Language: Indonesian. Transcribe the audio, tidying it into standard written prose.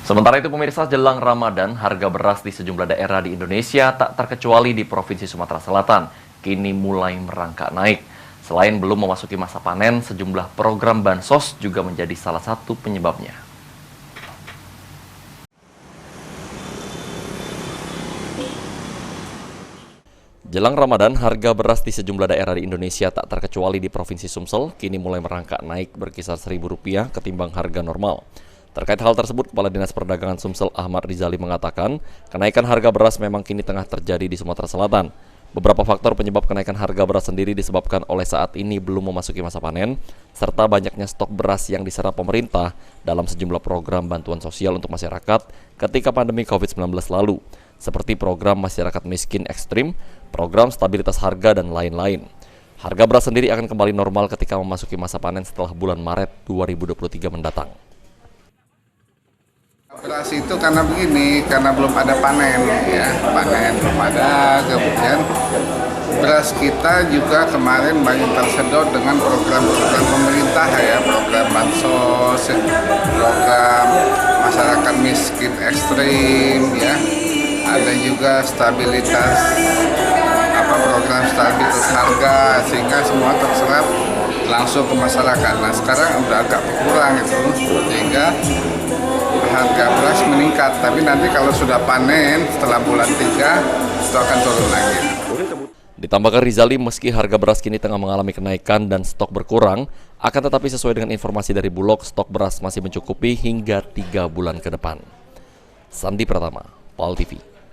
Sementara itu pemirsa, jelang Ramadan, harga beras di sejumlah daerah di Indonesia tak terkecuali di Provinsi Sumatera Selatan kini mulai merangkak naik. Selain belum memasuki masa panen, sejumlah program bansos juga menjadi salah satu penyebabnya. Jelang Ramadan, harga beras di sejumlah daerah di Indonesia tak terkecuali di Provinsi Sumsel kini mulai merangkak naik berkisar Rp1.000 ketimbang harga normal. Terkait hal tersebut, Kepala Dinas Perdagangan Sumsel Ahmad Rizali mengatakan, kenaikan harga beras memang kini tengah terjadi di Sumatera Selatan. Beberapa faktor penyebab kenaikan harga beras sendiri disebabkan oleh saat ini belum memasuki masa panen, serta banyaknya stok beras yang diserap pemerintah dalam sejumlah program bantuan sosial untuk masyarakat ketika pandemi COVID-19 lalu, seperti program Masyarakat Miskin Ekstrim, program stabilitas harga, dan lain-lain. Harga beras sendiri akan kembali normal ketika memasuki masa panen setelah bulan Maret 2023 mendatang. Beras itu karena begini, karena belum ada panen, ya panen belum ada, kemudian beras kita juga kemarin banyak tersedot dengan program-program pemerintah ya, program bansos, program masyarakat miskin ekstrim, ya, ada juga program stabilitas harga, sehingga semua terserap langsung ke masyarakat. Nah sekarang udah agak berkurang itu, sehingga harga beras meningkat, tapi nanti kalau sudah panen setelah bulan 3 itu akan turun lagi. Ditambahkan Rizali, meski harga beras kini tengah mengalami kenaikan dan stok berkurang, akan tetapi sesuai dengan informasi dari Bulog, stok beras masih mencukupi hingga 3 bulan ke depan. Sandi Pratama, PAL TV.